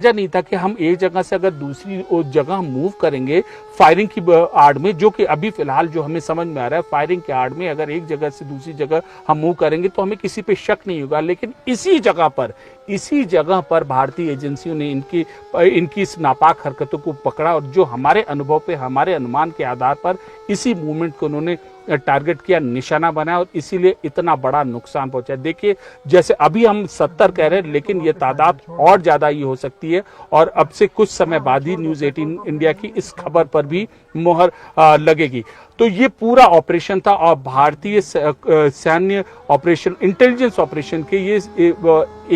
नहीं था कि हम एक जगह से अगर दूसरी जगह मूव करेंगे फायरिंग की आड़ में, जो कि अभी फिलहाल जो हमें समझ में आ रहा है फायरिंग के आड़ में अगर एक जगह से दूसरी जगह हम मूव करेंगे तो हमें किसी पे शक नहीं होगा। लेकिन इसी जगह पर भारतीय एजेंसियों ने इनकी इस नापाक हरकतों को पकड़ा और जो हमारे अनुभव पे, हमारे अनुमान के आधार पर इसी मूवमेंट को उन्होंने टारगेट किया, निशाना बनाया और इसीलिए इतना बड़ा नुकसान पहुंचा। देखिए, जैसे अभी हम 70 कह रहे हैं, लेकिन ये तादाद और ज्यादा ही हो सकती है और अब से कुछ समय बाद ही न्यूज़ 18 इंडिया की इस खबर पर भी मोहर लगेगी। तो ये पूरा ऑपरेशन था और भारतीय सैन्य ऑपरेशन, इंटेलिजेंस ऑपरेशन के ये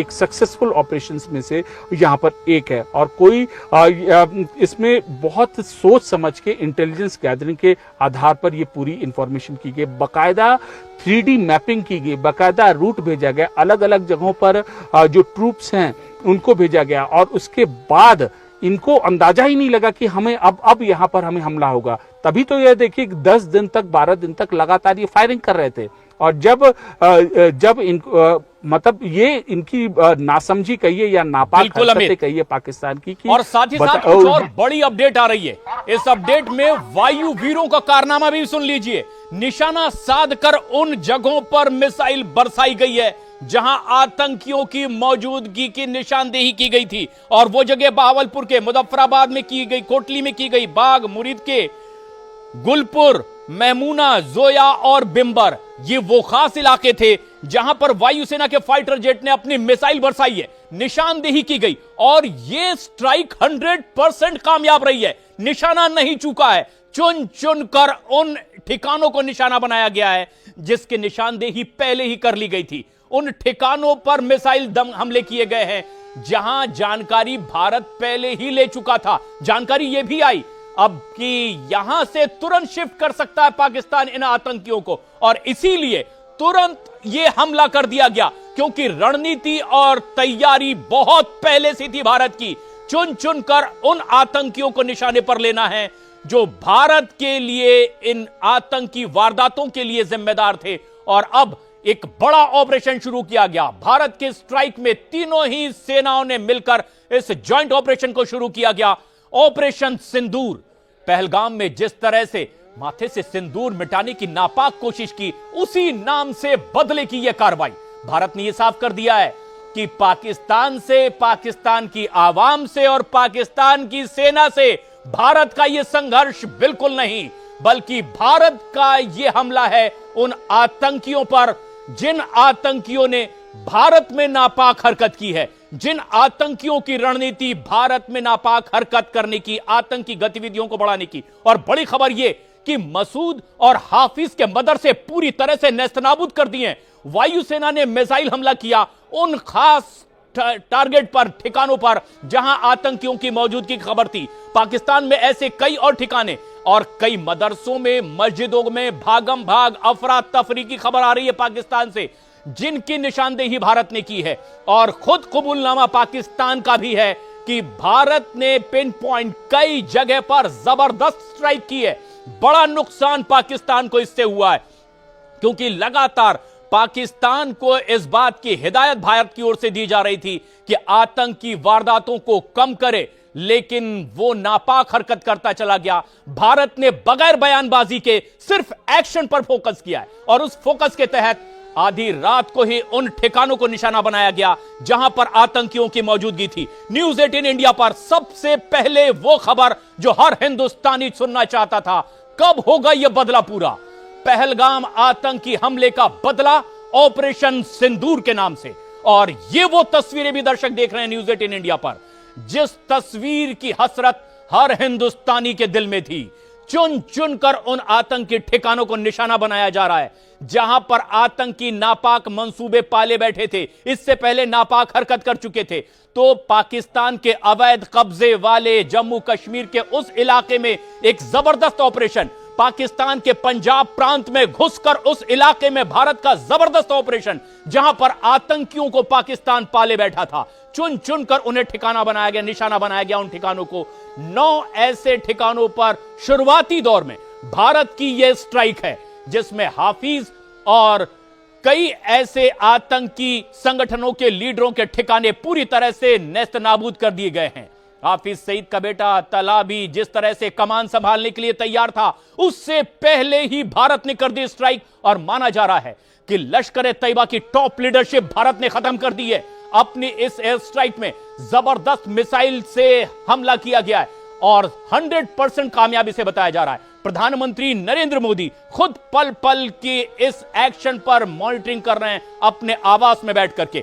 एक सक्सेसफुल ऑपरेशंस में से यहाँ पर एक है और कोई इसमें बहुत सोच समझ के इंटेलिजेंस गैदरिंग के आधार पर ये पूरी इंफॉर्मेशन की गई, बाकायदा 3D मैपिंग की गई, बाकायदा रूट भेजा गया, अलग अलग जगहों पर जो ट्रूप्स हैं उनको भेजा गया और उसके बाद इनको अंदाजा ही नहीं लगा कि हमें अब यहाँ पर हमें हमला होगा। तभी तो ये देखिए 10 दिन तक, 12 दिन तक लगातार ये फायरिंग कर रहे थे और जब मतलब ये इनकी नासमझी कहिए या नापाक हरकतें कहिए पाकिस्तान की और साथ ही साथ कुछ और बड़ी अपडेट आ रही है। इस अपडेट में वायु वीरों का कारनामा भी सुन लीजिए। निशाना साधकर उन जगहों पर मिसाइल बरसाई गई है जहां आतंकियों की मौजूदगी की निशानदेही की गई थी और वो जगह बहावलपुर के, मुजफ्फराबाद में की गई, कोटली में की गई, बाग मुरीद के, गुलपुर, महमूना, जोया और बिंबर, ये वो खास इलाके थे जहां पर वायुसेना के फाइटर जेट ने अपनी मिसाइल बरसाई है, निशानदेही की गई और ये स्ट्राइक 100% कामयाब रही है। निशाना नहीं चूका है, चुन चुन कर उन ठिकानों को निशाना बनाया गया है जिसकी निशानदेही पहले ही कर ली गई थी। उन ठिकानों पर मिसाइल दम हमले किए गए हैं जहां जानकारी भारत पहले ही ले चुका था। जानकारी यह भी आई अब कि यहां से तुरंत शिफ्ट कर सकता है पाकिस्तान इन आतंकियों को और इसीलिए तुरंत यह हमला कर दिया गया क्योंकि रणनीति और तैयारी बहुत पहले से थी भारत की। चुन चुन कर उन आतंकियों को निशाने पर लेना है जो भारत के लिए इन आतंकी वारदातों के लिए जिम्मेदार थे और अब एक बड़ा ऑपरेशन शुरू किया गया। भारत के स्ट्राइक में तीनों ही सेनाओं ने मिलकर इस जॉइंट ऑपरेशन को शुरू किया गया, ऑपरेशन सिंदूर। पहलगाम में जिस तरह से माथे से सिंदूर मिटाने की नापाक कोशिश की, उसी नाम से बदले की यह कार्रवाई। भारत ने यह साफ कर दिया है कि पाकिस्तान से, पाकिस्तान की आवाम से और पाकिस्तान की सेना से भारत का यह संघर्ष बिल्कुल नहीं, बल्कि भारत का यह हमला है उन आतंकियों पर जिन आतंकियों ने भारत में नापाक हरकत की है, जिन आतंकियों की रणनीति भारत में नापाक हरकत करने की, आतंकी गतिविधियों को बढ़ाने की। और बड़ी खबर यह कि मसूद और हाफिज के मदरसे पूरी तरह से नेस्तनाबूद कर दिए। वायुसेना ने मिसाइल हमला किया उन खास टारगेट पर, ठिकानों पर जहां आतंकियों की मौजूदगी की खबर थी। पाकिस्तान में ऐसे कई और ठिकाने और कई मदरसों में, मस्जिदों में भागम भाग, अफरा तफरी की खबर आ रही है पाकिस्तान से, जिनकी निशानदेही भारत ने की है और खुद कबूलनामा पाकिस्तान का भी है कि भारत ने पिन पॉइंट कई जगह पर जबरदस्त स्ट्राइक की है। बड़ा नुकसान पाकिस्तान को इससे हुआ है क्योंकि लगातार पाकिस्तान को इस बात की हिदायत भारत की ओर से दी जा रही थी कि आतंकी वारदातों को कम करे, लेकिन वो नापाक हरकत करता चला गया। भारत ने बगैर बयानबाजी के सिर्फ एक्शन पर फोकस किया है और उस फोकस के तहत आधी रात को ही उन ठिकानों को निशाना बनाया गया जहां पर आतंकियों की मौजूदगी थी। न्यूज़ 18 इंडिया पर सबसे पहले वो खबर जो हर हिंदुस्तानी सुनना चाहता था, कब होगा यह बदला पूरा? पहलगाम आतंकी हमले का बदला ऑपरेशन सिंदूर के नाम से। और ये वो तस्वीरें भी दर्शक देख रहे हैं न्यूज़ 18 इंडिया पर, जिस तस्वीर की हसरत हर हिंदुस्तानी के दिल में थी। चुन चुन कर उन आतंकी ठिकानों को निशाना बनाया जा रहा है जहां पर आतंकी नापाक मंसूबे पाले बैठे थे, इससे पहले नापाक हरकत कर चुके थे। तो पाकिस्तान के अवैध कब्जे वाले जम्मू कश्मीर के उस इलाके में एक जबरदस्त ऑपरेशन, पाकिस्तान के पंजाब प्रांत में घुसकर उस इलाके में भारत का जबरदस्त ऑपरेशन, जहां पर आतंकियों को पाकिस्तान पाले बैठा था। चुन चुन कर उन्हें ठिकाना बनाया गया, निशाना बनाया गया उन ठिकानों को। 9 ऐसे ठिकानों पर शुरुआती दौर में भारत की यह स्ट्राइक है जिसमें हाफिज और कई ऐसे आतंकी संगठनों के लीडरों के ठिकाने पूरी तरह से नेस्त नाबूद कर दिए गए हैं। हाफिज सईद का बेटा तला भी जिस तरह से कमान संभालने के लिए तैयार था, उससे पहले ही भारत ने कर दी स्ट्राइक और माना जा रहा है कि लश्कर ए तैयबा की टॉप लीडरशिप भारत ने खत्म कर दी है। अपनी इस एयर स्ट्राइक में जबरदस्त मिसाइल से हमला किया गया है और 100% कामयाबी से बताया जा रहा है। प्रधानमंत्री नरेंद्र मोदी खुद पल पल के इस एक्शन पर मॉनिटरिंग कर रहे हैं अपने आवास में बैठ करके।